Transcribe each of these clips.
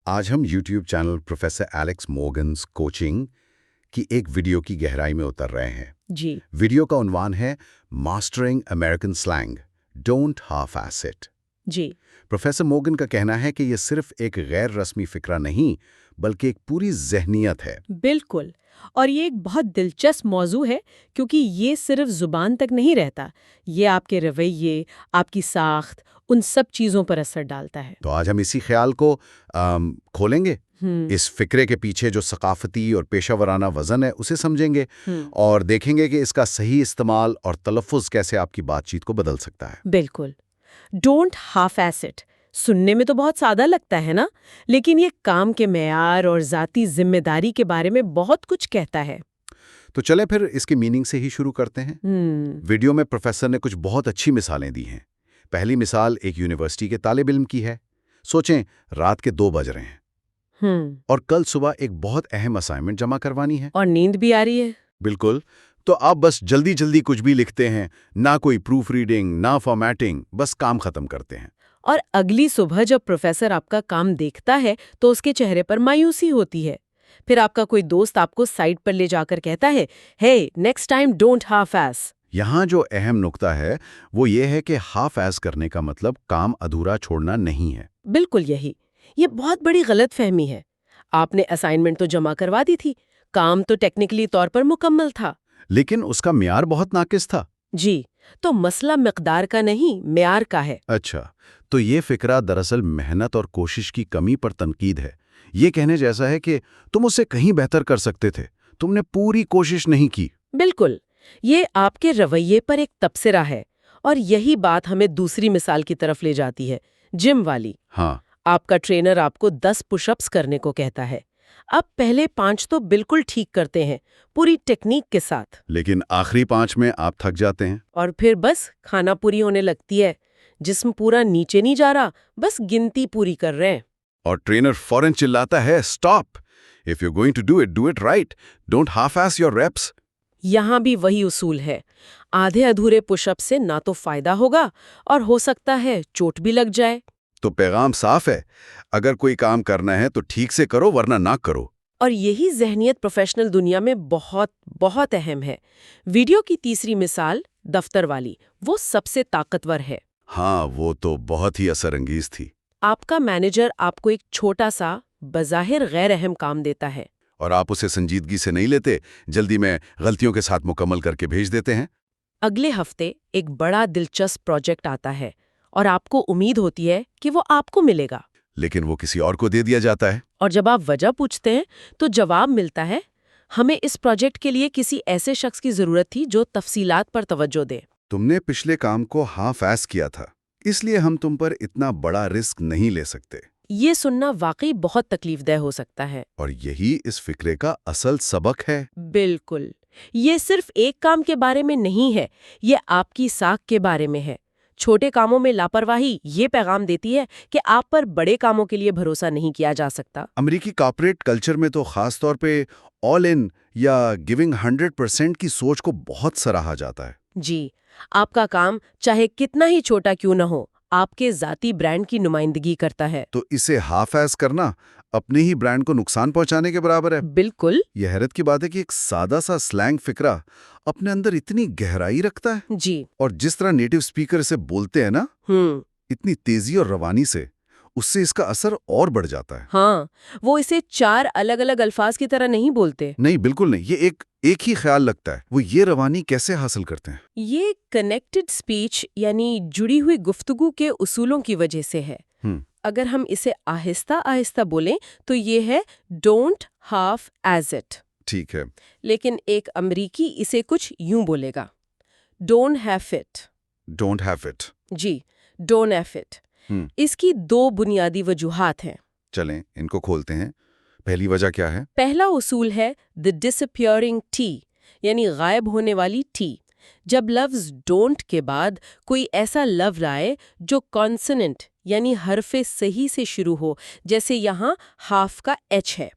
آج ہم YouTube channel professor Alex Morgan's coaching کی ایک ویڈیو کی گہرائی میں اتر رہے ہیں۔ جی ویڈیو کا عنوان ہے mastering American slang, don't half S it. جی پروفیسر مورگن کا کہنا ہے کہ یہ صرف ایک غیر رسمی فکرہ نہیں بلکہ ایک پوری ذہنیت ہے۔ بالکل، اور یہ ایک بہت دلچسپ موضوع ہے کیونکہ یہ صرف زبان تک نہیں رہتا، یہ آپ کے رویے، آپ کی ساخت، ان سب چیزوں پر اثر ڈالتا ہے۔ تو آج ہم اسی خیال کو کھولیں گے، اس فکرے کے پیچھے جو ثقافتی اور پیشہ ورانہ وزن ہے اسے سمجھیں گے اور دیکھیں گے کہ اس کا صحیح استعمال اور تلفظ کیسے آپ کی بات چیت کو بدل سکتا ہے۔ بالکل، ڈونٹ ہاف ایس اٹ سننے میں تو بہت سادہ لگتا ہے نا، لیکن یہ کام کے معیار اور ذاتی ذمہ داری کے بارے میں بہت کچھ کہتا ہے۔ تو چلیں پھر اس کی میننگ سے ہی شروع کرتے ہیں۔ ویڈیو میں پروفیسر نے کچھ بہت اچھی مثالیں دی ہیں۔ پہلی مثال ایک یونیورسٹی کے طالب علم کی ہے۔ سوچیں، رات کے 2 بج رہے ہیں اور کل صبح ایک بہت اہم اسائنمنٹ جمع کروانی ہے، اور نیند بھی آ رہی ہے۔ بالکل، تو آپ بس جلدی جلدی کچھ بھی لکھتے ہیں، نہ کوئی پروف ریڈنگ، نہ فارمیٹنگ، بس کام ختم کرتے ہیں۔ اور اگلی صبح جب پروفیسر آپ کا کام دیکھتا ہے تو اس کے چہرے پر مایوسی ہوتی ہے۔ پھر آپ کا کوئی دوست آپ کو سائٹ پر لے جا کر کہتا ہے، ہے next time don't half S. یہاں جو اہم نقطہ ہے وہ یہ ہے کہ ہاف ایس کرنے کا مطلب کام ادھورا چھوڑنا نہیں ہے۔ بالکل یہی، یہ بہت بڑی غلط فہمی ہے۔ آپ نے اسائنمنٹ تو جمع کروا دی تھی، کام تو ٹیکنیکلی طور پر مکمل تھا، لیکن اس کا معیار بہت ناقص تھا۔ جی، تو مسئلہ مقدار کا نہیں، معیار کا ہے۔ اچھا، تو یہ فکرہ دراصل محنت اور کوشش کی کمی پر تنقید ہے۔ یہ کہنے جیسا ہے کہ تم اسے کہیں بہتر کر سکتے تھے، تم نے پوری کوشش نہیں کی۔ بالکل، یہ آپ کے رویے پر ایک تبصرہ ہے، اور یہی بات ہمیں دوسری مثال کی طرف لے جاتی ہے، جم والی۔ ہاں، آپ کا ٹرینر آپ کو 10 پش اپس کرنے کو کہتا ہے۔ آپ پہلے 5 تو بالکل ٹھیک کرتے ہیں، پوری ٹیکنیک کے ساتھ، لیکن آخری 5 میں آپ تھک جاتے ہیں۔ اور پھر بس کھانا پوری ہونے لگتی ہے، جسم پورا نیچے نہیں جا رہا، بس گنتی پوری کر رہے ہیں۔ اور ٹرینر فوراً چلاتا ہے، stop! If you going to do it right, don't half ass your reps. یہاں بھی وہی اصول ہے، آدھے ادھورے پش اپ سے نہ تو فائدہ ہوگا اور ہو سکتا ہے چوٹ بھی لگ جائے۔ تو پیغام صاف ہے، اگر کوئی کام کرنا ہے تو ٹھیک سے کرو ورنہ نہ کرو۔ اور یہی ذہنیت پروفیشنل دنیا میں بہت بہت اہم ہے۔ ویڈیو کی تیسری مثال دفتر والی، وہ سب سے طاقتور ہے۔ ہاں، وہ تو بہت ہی اثر انگیز تھی۔ آپ کا مینیجر آپ کو ایک چھوٹا سا بظاہر غیر اہم کام دیتا ہے، اور آپ اسے سنجیدگی سے نہیں لیتے، جلدی میں غلطیوں کے ساتھ مکمل کر کے بھیج دیتے ہیں۔ اگلے ہفتے ایک بڑا دلچسپ پروجیکٹ آتا ہے اور آپ کو امید ہوتی ہے کہ وہ آپ کو ملے گا، لیکن وہ کسی اور کو دے دیا جاتا ہے۔ اور جب آپ وجہ پوچھتے ہیں تو جواب ملتا ہے، ہمیں اس پروجیکٹ کے لیے کسی ایسے شخص کی ضرورت تھی جو تفصیلات پر توجہ دے۔ تم نے پچھلے کام کو ہاف ایس کیا تھا، اس لیے ہم تم پر اتنا بڑا رسک نہیں لے سکتے۔ یہ سننا واقعی بہت تکلیف دہ ہو سکتا ہے۔ اور یہی اس فکرے کا اصل سبق ہے۔ بالکل، یہ صرف ایک کام کے بارے میں نہیں ہے، یہ آپ کی ساکھ کے بارے میں ہے۔ چھوٹے کاموں میں لاپرواہی یہ پیغام دیتی ہے کہ آپ پر بڑے کاموں کے لیے بھروسہ نہیں کیا جا سکتا۔ امریکی کارپوریٹ کلچر میں تو خاص طور پہ آل ان یا گیونگ 100% کی سوچ کو بہت سراہا جاتا ہے۔ جی، آپ کا کام چاہے کتنا ہی چھوٹا کیوں نہ ہو، آپ کے ذاتی برانڈ کی نمائندگی کرتا ہے۔ تو اسے ہاف ایس کرنا اپنے ہی برانڈ کو نقصان پہنچانے کے برابر ہے۔ بالکل، یہ حیرت کی بات ہے کہ ایک سادہ سا سلینگ فکرہ اپنے اندر اتنی گہرائی رکھتا ہے، جی، اور جس طرح نیٹو اسپیکر اسے بولتے ہیں نا، اتنی تیزی اور روانی سے، اس سے اس کا اثر اور بڑھ جاتا ہے۔ ہاں، وہ اسے 4 الگ الگ الفاظ کی طرح نہیں بولتے۔ نہیں، بالکل نہیں، یہ ایک ہی خیال لگتا ہے۔ وہ یہ روانی کیسے حاصل کرتے ہیں؟ یہ کنیکٹڈ سپیچ یعنی جڑی ہوئی گفتگو کے اصولوں کی وجہ سے ہے۔ اگر ہم اسے آہستہ آہستہ بولیں تو یہ ہے ڈونٹ ہاف ایز اٹ۔ ٹھیک ہے، لیکن ایک امریکی اسے کچھ یوں بولے گا، don't have it. Don't have it. جی، ڈونٹ ہیف اٹ۔ اس کی 2 بنیادی وجوہات ہیں۔ چلیں ان کو کھولتے ہیں۔ پہلی وجہ کیا ہے؟ پہلا اصول ہے the disappearing T، یعنی غائب ہونے والی T۔ جب لفظ ڈونٹ کے بعد کوئی ایسا لفظ آئے جو کانسننٹ یعنی حرف صحیح سے شروع ہو، جیسے یہاں ہاف کا ایچ ہے،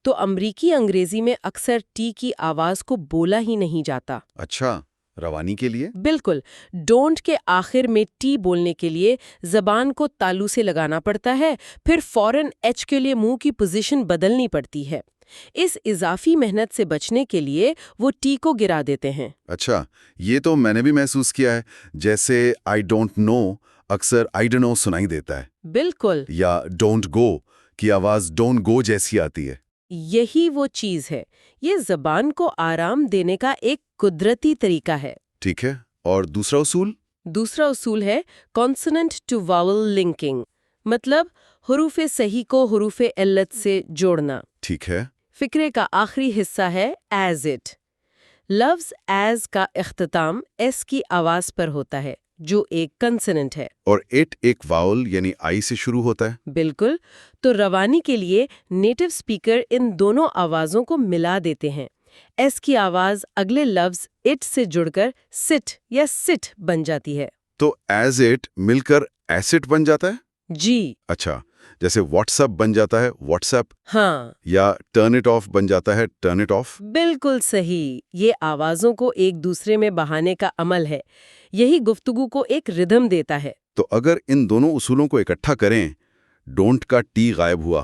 تو امریکی انگریزی میں اکثر ٹی کی آواز کو بولا ہی نہیں جاتا۔ اچھا، روانی کے لیے؟ بالکل. ڈونٹ کے آخر میں ٹی بولنے کے لیے زبان کو تالو سے لگانا پڑتا ہے، پھر فوراً ایچ کے لیے منہ کی پوزیشن بدلنی پڑتی ہے. اس اضافی محنت سے بچنے کے لیے وہ ٹی کو گرا دیتے ہیں. اچھا، یہ تو میں نے بھی محسوس کیا ہے. جیسے آئی ڈونٹ نو اکثر آئی ڈونٹ نو سنائی دیتا ہے، بالکل. یا ڈونٹ گو کی آواز ڈونٹ گو جیسی آتی ہے. یہی وہ چیز ہے. یہ زبان کو آرام دینے کا ایک قدرتی طریقہ ہے. ٹھیک ہے، اور دوسرا اصول؟ دوسرا اصول ہے کانسوننٹ ٹو واول لنکنگ، مطلب حروف صحیح کو حروف علت سے جوڑنا. ٹھیک ہے. فقرے کا آخری حصہ ہے ایز اٹ. لفظ ایز کا اختتام ایس کی آواز پر ہوتا ہے جو ایک کنسننٹ ہے. اور اٹ ایک واول یعنی آئی سے شروع ہوتا ہے. بالکل. تو روانی کے لیے نیٹو اسپیکر ان دونوں آوازوں کو ملا دیتے ہیں. ایس کی آواز اگلے لفظ اٹ سے جڑ کر سٹ یا سٹ بن جاتی ہے. تو ایز اٹ مل کر ایسٹ بن جاتا ہے؟ جی. اچھا، جیسے واٹس اپ بن جاتا ہے واٹس ایپ، ہاں، یا ٹرن اٹ آف بن جاتا ہے ٹرن اٹ آف. بالکل صحیح. یہ آوازوں کو ایک دوسرے میں بہانے کا عمل ہے. یہی گفتگو کو ایک ردھم دیتا ہے. تو اگر ان دونوں اصولوں کو اکٹھا کریں، ڈونٹ کا ٹی غائب ہوا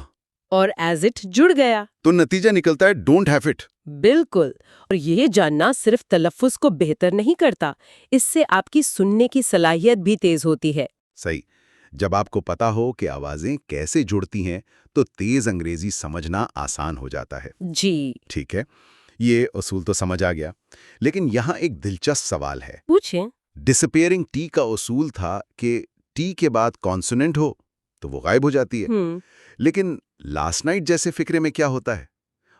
اور ایز اٹ جڑ گیا، تو نتیجہ نکلتا ہے ڈونٹ ہیو اٹ. بالکل. اور یہ جاننا صرف تلفظ کو بہتر نہیں کرتا، اس سے آپ کی سننے کی صلاحیت بھی تیز ہوتی ہے. صحیح. جب آپ کو پتا ہو کہ آوازیں کیسے جڑتی ہیں تو تیز انگریزی سمجھنا آسان ہو جاتا ہے. جی. ٹھیک ہے، یہ اصول تو سمجھ آ گیا، لیکن یہاں ایک دلچسپ سوال ہے. پوچھیں. ڈسپیئرنگ ٹی کا اصول تھا کہ ٹی کے بعد کانسوننٹ ہو تو وہ غائب ہو جاتی ہے. لیکن لاسٹ نائٹ جیسے فقرے میں کیا ہوتا ہے؟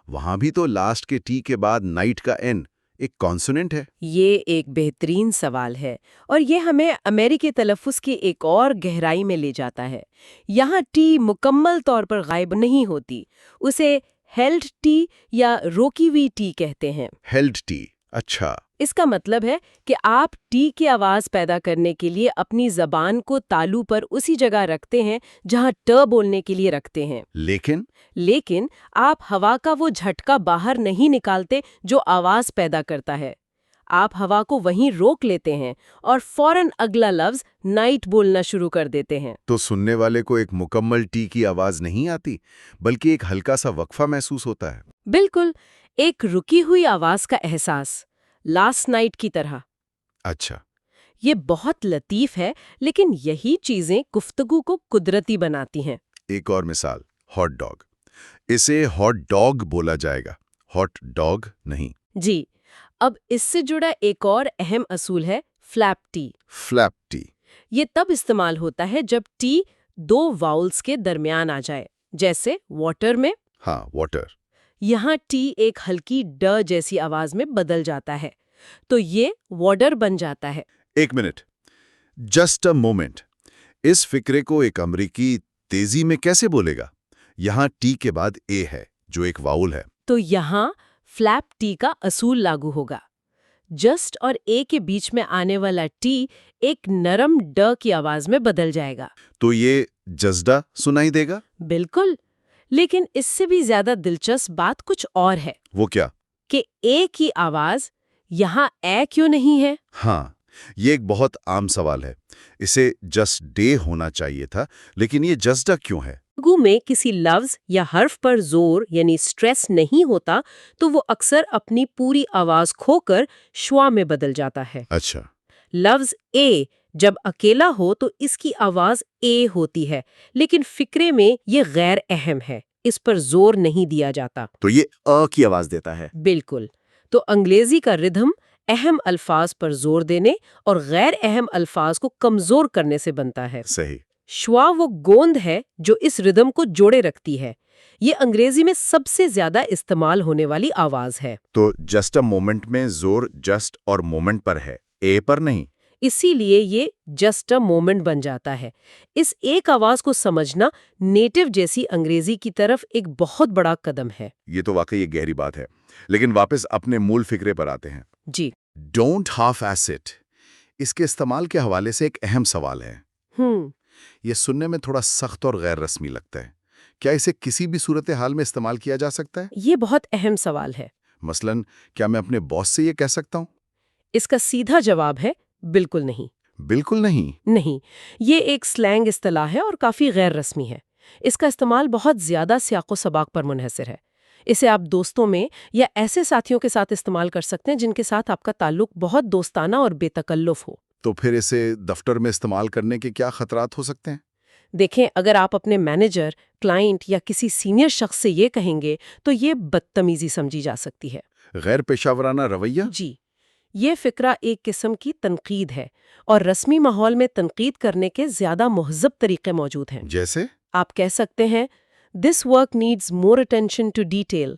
وہاں بھی تو لاسٹ کے ٹی کے بعد نائٹ کا این ایک کانسوننٹ ہے. یہ ایک بہترین سوال ہے، اور یہ ہمیں امریکی تلفظ کی ایک اور گہرائی میں لے جاتا ہے. یہاں ٹی مکمل طور پر غائب نہیں ہوتی، اسے ہیلڈ ٹی یا روکی ہوئی ٹی کہتے ہیں. Held T. اچھا. اس کا مطلب ہے کہ آپ ٹی کی آواز پیدا کرنے کے لیے اپنی زبان کو تالو پر اسی جگہ رکھتے ہیں جہاں ٹ بولنے کے لیے رکھتے ہیں. لیکن آپ ہوا کا وہ جھٹکا باہر نہیں نکالتے جو آواز پیدا کرتا ہے. آپ ہوا کو وہیں روک لیتے ہیں اور فوراً اگلا لفظ نائٹ بولنا شروع کر دیتے ہیں. تو سننے والے کو ایک مکمل ٹی کی آواز نہیں آتی، بلکہ ایک ہلکا سا وقفہ محسوس ہوتا ہے. بالکل، ایک رکی ہوئی آواز کا احساس، لاسٹ نائٹ کی طرح. اچھا. یہ بہت لطیف ہے، لیکن یہی چیزیں گفتگو کو قدرتی بناتی ہیں. ایک اور مثال، ہاٹ ڈاگ. اسے ہاٹ ڈاگ بولا جائے گا، ہاٹ ڈاگ نہیں. جی. اب اس سے جڑا ایک اور اہم اصول ہے فلیپ ٹی. فلیپ ٹی. یہ تب استعمال ہوتا ہے جب ٹی دو واؤلز کے درمیان آ جائے، جیسے واٹر میں. ہاں، واٹر. یہاں ٹی ایک ہلکی ڈ جیسی آواز میں بدل جاتا ہے، تو یہ واڈر بن جاتا ہے. ایک منٹ، جسٹ اے مومنٹ. اس فقرے کو ایک امریکی تیزی میں کیسے بولے گا؟ یہاں ٹی کے بعد اے ہے جو ایک واؤل ہے. تو یہاں فلیپ ٹی کا اصول لاگو ہوگا. جسٹ اور اے کے بیچ میں آنے والا ٹی ایک نرم ڈ کی آواز میں بدل جائے گا. تو یہ جزدہ سنائی دے گا؟ بالکل. لیکن اس سے بھی زیادہ دلچسپ بات کچھ اور ہے. وہ کیا؟ کہ اے کی آواز یہاں اے کیوں نہیں ہے؟ ہاں، یہ ایک بہت عام سوال ہے. اسے جسٹ ڈے ہونا چاہیے تھا، لیکن یہ جزدہ کیوں ہے؟ گفتگو میں کسی لفظ یا حرف پر زور یعنی سٹریس نہیں ہوتا تو وہ اکثر اپنی پوری آواز کھو کر شوا میں بدل جاتا ہے. اچھا. لفظ اے جب اکیلا ہو تو اس کی آواز اے ہوتی ہے، لیکن فقرے میں یہ غیر اہم ہے، اس پر زور نہیں دیا جاتا. تو یہ ا کی آواز دیتا ہے. بالکل. تو انگریزی کا ردھم اہم الفاظ پر زور دینے اور غیر اہم الفاظ کو کمزور کرنے سے بنتا ہے. صحیح. شوا وہ گوند ہے جو اس ردھم کو جوڑے رکھتی ہے. یہ انگریزی میں سب سے زیادہ استعمال ہونے والی آواز ہے. تو جسٹ اے مومنٹ میں زور جسٹ اور مومنٹ پر ہے، اے پر نہیں. اسی لیے یہ جسٹ اے مومنٹ بن جاتا ہے. اس ایک آواز کو سمجھنا نیٹو جیسی انگریزی کی طرف ایک بہت بڑا قدم ہے. یہ تو واقعی ایک گہری بات ہے. لیکن واپس اپنے مول فکرے پر آتے ہیں. جی. Don't half S it. اس کے استعمال کے حوالے سے ایک اہم سوال ہے. یہ سننے میں تھوڑا سخت اور غیر رسمی لگتا ہے. کیا اسے کسی بھی صورتحال میں استعمال کیا جا سکتا ہے؟ یہ بہت اہم سوال ہے. مثلاً کیا میں اپنے باس سے یہ کہہ سکتا ہوں؟ اس کا سیدھا جواب ہے بالکل نہیں۔ بالکل نہیں؟ نہیں، یہ ایک سلینگ اصطلاح ہے اور کافی غیر رسمی ہے۔ اس کا استعمال بہت زیادہ سیاق و سباق پر منحصر ہے۔ اسے آپ دوستوں میں یا ایسے ساتھیوں کے ساتھ استعمال کر سکتے ہیں جن کے ساتھ آپ کا تعلق بہت دوستانہ اور بے تکلف ہو۔ تو پھر اسے دفتر میں استعمال کرنے کے کیا خطرات ہو سکتے ہیں؟ دیکھیں، اگر آپ اپنے مینیجر، کلائنٹ یا کسی سینئر شخص سے یہ کہیں گے تو یہ بدتمیزی سمجھی جا سکتی ہے۔ غیر پیشہ ورانہ رویہ؟ جی، یہ فقرہ ایک قسم کی تنقید ہے اور رسمی ماحول میں تنقید کرنے کے زیادہ مہذب طریقے موجود ہیں۔ جیسے؟ آپ کہہ سکتے ہیں "This work needs more attention to detail"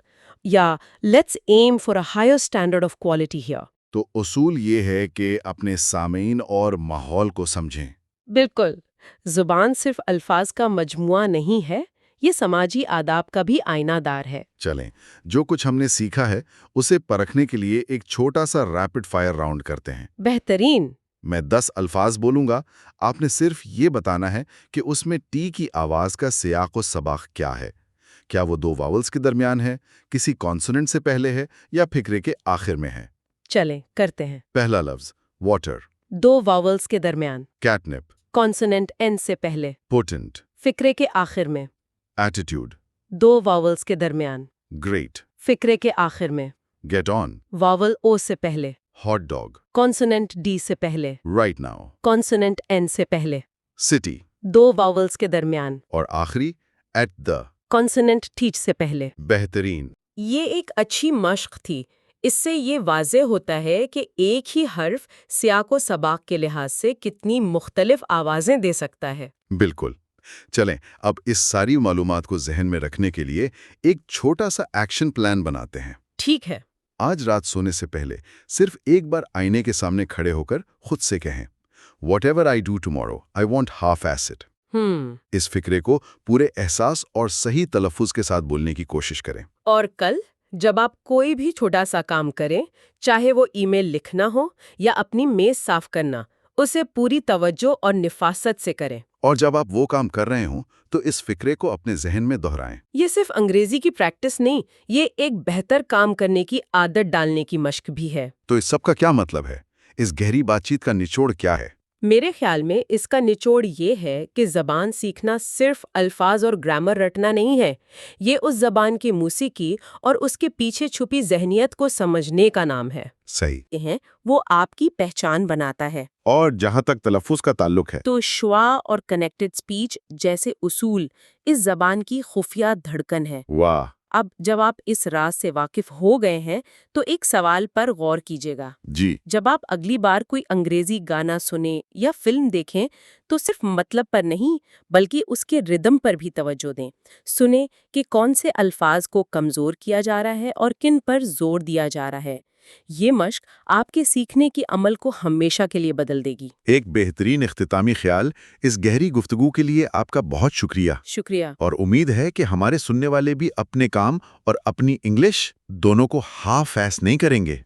یا "Let's aim for a higher standard of quality here." تو اصول یہ ہے کہ اپنے سامعین اور ماحول کو سمجھیں۔ بالکل، زبان صرف الفاظ کا مجموعہ نہیں ہے، یہ سماجی آداب کا بھی آئینہ دار ہے۔ چلیں، جو کچھ ہم نے سیکھا ہے اسے پرکھنے کے لیے ایک چھوٹا سا ریپڈ فائر راؤنڈ کرتے ہیں۔ بہترین۔ میں 10 الفاظ بولوں گا، آپ نے صرف یہ بتانا ہے کہ اس میں ٹی کی آواز کا سیاق و سباق کیا ہے۔ کیا وہ 2 واولز کے درمیان ہے، کسی کانسوننٹ سے پہلے ہے یا فقرے کے آخر میں ہے؟ چلیں کرتے ہیں۔ پہلا لفظ واٹر، 2 واولز کے درمیان، کیٹنپ، کانسوننٹ این سے پہلے، پوٹنٹ، فقرے کے آخر میں، ایٹیٹیوڈ، 2 واولز کے درمیان، گریٹ، فقرے کے آخر میں، گیٹ آن، واول او سے پہلے، ہاٹ ڈاگ، کانسوننٹ ڈی سے پہلے، رائٹ ناؤ، کانسوننٹ این سے پہلے، سٹی، 2 واولز کے درمیان، اور آخری ایٹ دا۔ کانسوننٹ ٹیچ سے پہلے۔ بہترین۔ یہ ایک اچھی مشق تھی۔ اس سے یہ واضح ہوتا ہے کہ ایک ہی حرف سیاق و سباق کے لحاظ سے کتنی مختلف آوازیں دے سکتا ہے۔ بالکل۔ چلیں اب اس ساری معلومات کو ذہن میں رکھنے کے لیے ایک چھوٹا سا ایکشن پلان بناتے ہیں۔ ٹھیک ہے۔ آج رات سونے سے پہلے صرف ایک بار آئینے کے سامنے کھڑے ہو کر خود سے کہیں "Whatever I do tomorrow, I won't half-ass it." اس فقرے کو پورے احساس اور صحیح تلفظ کے ساتھ بولنے کی کوشش کریں۔ اور کل جب آپ کوئی بھی چھوٹا سا کام کریں، چاہے وہ ای میل لکھنا ہو یا اپنی میز صاف کرنا، اسے پوری توجہ اور نفاست سے کریں۔ اور جب آپ وہ کام کر رہے ہوں تو اس فقرے کو اپنے ذہن میں دہرائیں۔ یہ صرف انگریزی کی پریکٹس نہیں، یہ ایک بہتر کام کرنے کی عادت ڈالنے کی مشق بھی ہے۔ تو اس سب کا کیا مطلب ہے؟ اس گہری بات چیت کا نچوڑ کیا ہے؟ میرے خیال میں اس کا نچوڑ یہ ہے کہ زبان سیکھنا صرف الفاظ اور گرامر رٹنا نہیں ہے، یہ اس زبان کی موسیقی اور اس کے پیچھے چھپی ذہنیت کو سمجھنے کا نام ہے۔ صحیح ہیں وہ آپ کی پہچان بناتا ہے۔ اور جہاں تک تلفظ کا تعلق ہے تو شوا اور کنیکٹڈ سپیچ جیسے اصول اس زبان کی خفیہ دھڑکن ہے۔ واہ! اب جب آپ اس راز سے واقف ہو گئے ہیں تو ایک سوال پر غور کیجیے گا۔ جی، جب آپ اگلی بار کوئی انگریزی گانا سنیں یا فلم دیکھیں تو صرف مطلب پر نہیں بلکہ اس کے ردم پر بھی توجہ دیں۔ سنیں کہ کون سے الفاظ کو کمزور کیا جا رہا ہے اور کن پر زور دیا جا رہا ہے۔ یہ مشق آپ کے سیکھنے کی عمل کو ہمیشہ کے لیے بدل دے گی۔ ایک بہترین اختتامی خیال۔ اس گہری گفتگو کے لیے آپ کا بہت شکریہ۔ شکریہ۔ اور امید ہے کہ ہمارے سننے والے بھی اپنے کام اور اپنی انگلش دونوں کو ہاف ایس نہیں کریں گے۔